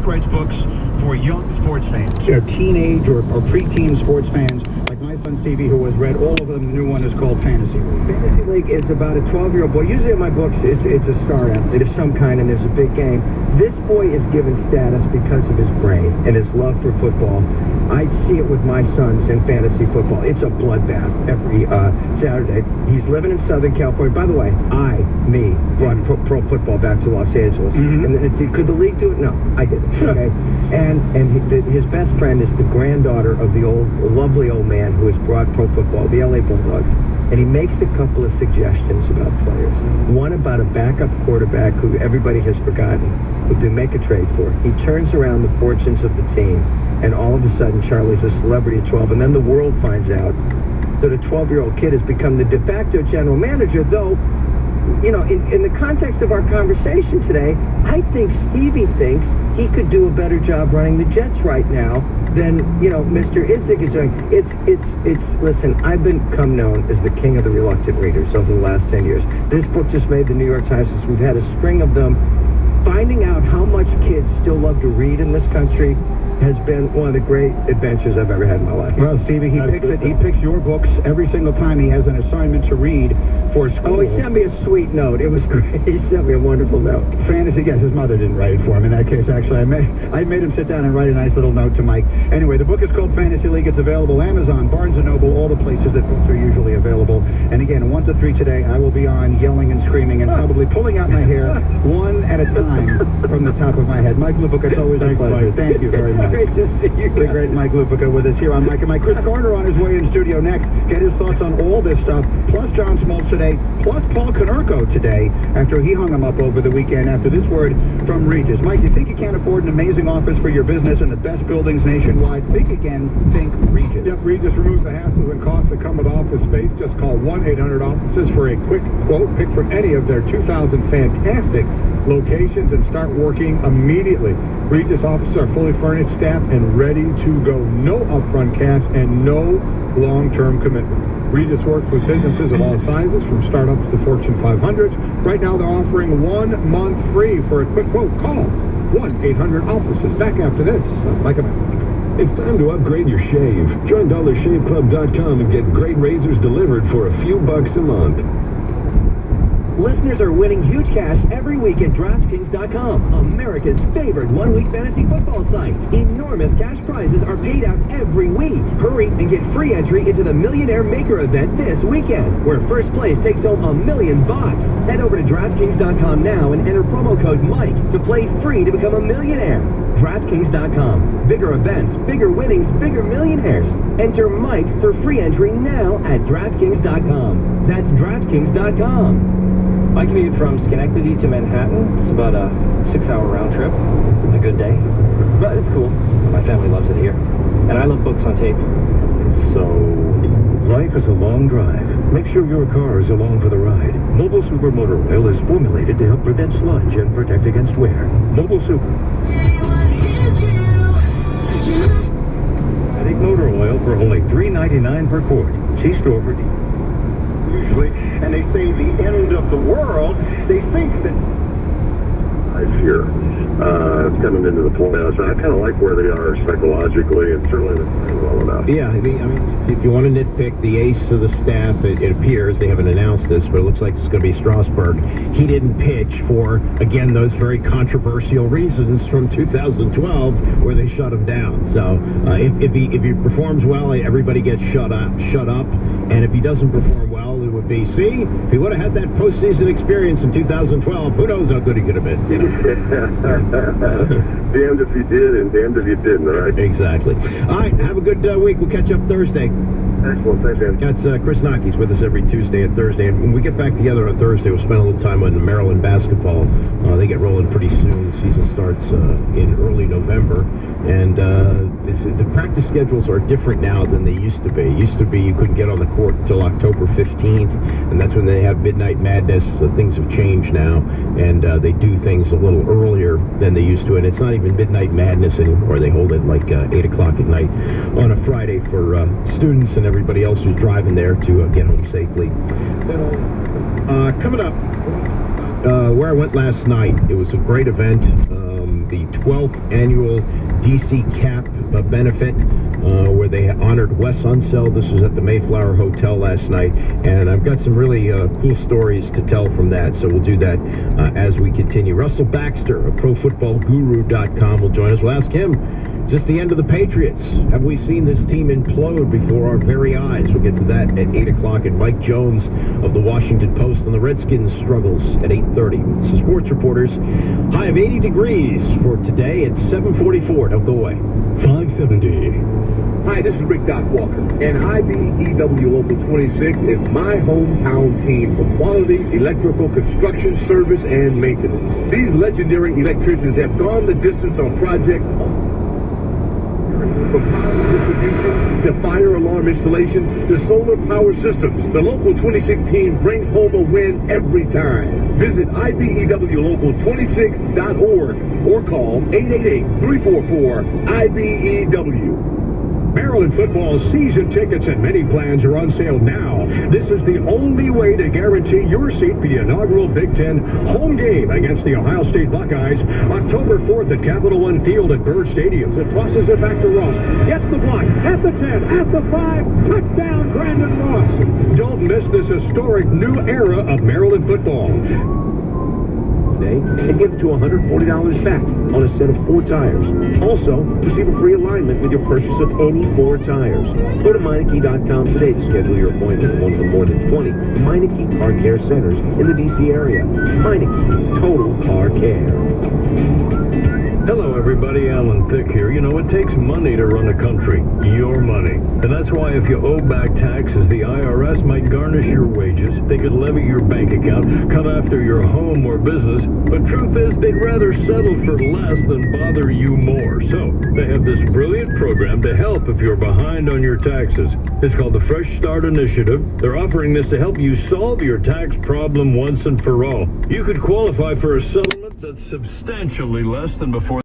Mike writes books for young sports fans, teenage or preteen sports fans, like my son Stevie, who has read all of them. The new one is called Fantasy League. Fantasy League is about a 12-year-old boy. Usually in my books, it's a star athlete of some kind, and there's a big game. This boy is given status because of his brain and his love for football. I see it with my sons in fantasy football. It's a bloodbath every Saturday. He's living in Southern California. By the way, me, brought pro football back to Los Angeles. And could the league do it? No, I didn't. Okay, and his best friend is the granddaughter of the lovely old man who has brought pro football, the LA Bulldogs. And he makes a couple of suggestions about players. One about a backup quarterback who everybody has forgotten, who they make a trade for. He turns around the fortunes of the team, and all of a sudden Charlie's a celebrity at 12, and then the world finds out that a 12-year-old kid has become the de facto general manager, though, you know, in the context of our conversation today, I think Stevie thinks he could do a better job running the Jets right now than, you know, Mr. Idzik is doing. Listen, I've become known as the king of the reluctant readers over the last 10 years. This book just made the New York Times. We've had a string of them. Finding out how much kids still love to read in this country has been one of the great adventures I've ever had in my life. Well, Stevie, he picks your books every single time he has an assignment to read for school. Oh, he sent me a sweet note. It was great. He sent me a wonderful note. Fantasy, yes, his mother didn't write it for him. In that case, actually, I made him sit down and write a nice little note to Mike. Anyway, the book is called Fantasy League. It's available Amazon, Barnes & Noble, all the places that books are usually available. And again, 1 to 3 today, I will be on yelling and screaming and probably pulling out my hair one at a time from the top of my head. Mike Lupica, it's always a pleasure. Thank you very much. Great to see you. The great Mike Lupica with us here on Mike and Mike. Chris Carter on his way in studio next. Get his thoughts on all this stuff, plus John Smoltz today, plus Paul Konerko today, after he hung him up over the weekend, after this word from Regis. Mike, you think you can't afford an amazing office for your business and the best buildings nationwide? Think again. Think Regis. Yep, Regis removes the hassles and costs that come with office space. Just call 1-800-OFFICES for a quick quote. Pick from any of their 2,000 fantastic locations and start working immediately. Regis offices are fully furnished, staffed, and ready to go. No upfront cash and no long-term commitment. Regis works with businesses of all sizes, from startups to Fortune 500s. Right now, they're offering 1 month free for a quick quote. Call 1-800-OFFICES. Back after this. Mike and Mike. It's time to upgrade your shave. Join DollarShaveClub.com and get great razors delivered for a few bucks a month. Listeners are winning huge cash every week at DraftKings.com, America's favorite one-week fantasy football site. Enormous cash prizes are paid out every week. Hurry and get free entry into the Millionaire Maker event this weekend, where first place takes home $1 million. Head over to DraftKings.com now and enter promo code Mike to play free to become a millionaire. DraftKings.com. Bigger events, bigger winnings, bigger millionaires. Enter Mike for free entry now at DraftKings.com. That's DraftKings.com. I commute from Schenectady to Manhattan. It's about a 6-hour round trip. A good day. But it's cool. My family loves it here. And I love books on tape. So, life is a long drive. Make sure your car is along for the ride. Mobile Super Motor Oil is formulated to help prevent sludge and protect against wear. Mobile Super. Adding motor oil for only $3.99 per quart. See store for details. Usually, and they say the end of the world, they think that here. It's coming into the point now, so I kind of like where they are psychologically, and certainly they're playing well enough. Yeah, I mean, if you want to nitpick the ace of the staff, it appears, they haven't announced this, but it looks like it's going to be Strasburg. He didn't pitch for, again, those very controversial reasons from 2012 where they shut him down. So if he performs well, everybody gets shut up, and if he doesn't perform well, it would be, see, if he would have had that postseason experience in 2012, who knows how good he could have been. You know? Damned if you did and damned if you didn't, all right? Exactly. All right, have a good week. We'll catch up Thursday. Excellent. Thanks, Dan. That's Chris Nocky's with us every Tuesday and Thursday. And when we get back together on Thursday, we'll spend a little time on Maryland basketball. They get rolling pretty soon. The season starts in early November. And the practice schedules are different now than they used to be. It used to be you couldn't get on the court until October 15th, and that's when they have Midnight Madness. Things have changed now, and they do things a little earlier than they used to. And it's not even Midnight Madness anymore. They hold it like 8 o'clock at night on a Friday for students and everybody else who's driving there to get home safely. Coming up, where I went last night, it was a great event. the 12th annual DC CAP benefit, where they honored Wes Unseld. This was at the Mayflower Hotel last night, and I've got some really cool stories to tell from that, so we'll do that as we continue. Russell Baxter of ProFootballGuru.com will join us. We'll ask him, is this the end of the Patriots? Have we seen this team implode before our very eyes? We'll get to that at 8 o'clock. And Mike Jones of the Washington Post on the Redskins struggles at 8:30. This is Sports Reporters. High of 80 degrees for today at 7:44. Don't go away. 570. Hi, this is Rick Doc Walker, and IBEW Local 26 is my hometown team for quality electrical construction, service, and maintenance. These legendary electricians have gone the distance on projects from power distribution to fire alarm installation to solar power systems. The Local 26 team brings home a win every time. Visit IBEWLocal26.org or call 888-344-IBEW. Maryland football season tickets and many plans are on sale now. This is the only way to guarantee your seat for the inaugural Big Ten home game against the Ohio State Buckeyes, October 4th at Capital One Field at Bird Stadium. It crosses it back to Ross. Gets the block at the 10, at the 5. Touchdown, Brandon Ross. Don't miss this historic new era of Maryland football. And get to $140 back on a set of 4 tires. Also, receive a free alignment with your purchase of any 4 tires. Go to Meineke.com today to schedule your appointment with one of the more than 20 Meineke Car Care Centers in the D.C. area. Meineke, Total Car Care. Hello, everybody. Alan Thicke here. You know, it takes money to run a country. Your money. And that's why if you owe back taxes, the IRS might garnish your wages. They could levy your bank account, come after your home or business. But truth is, they'd rather settle for less than bother you more. So, they have this brilliant program to help if you're behind on your taxes. It's called the Fresh Start Initiative. They're offering this to help you solve your tax problem once and for all. You could qualify for a settlement that's substantially less than before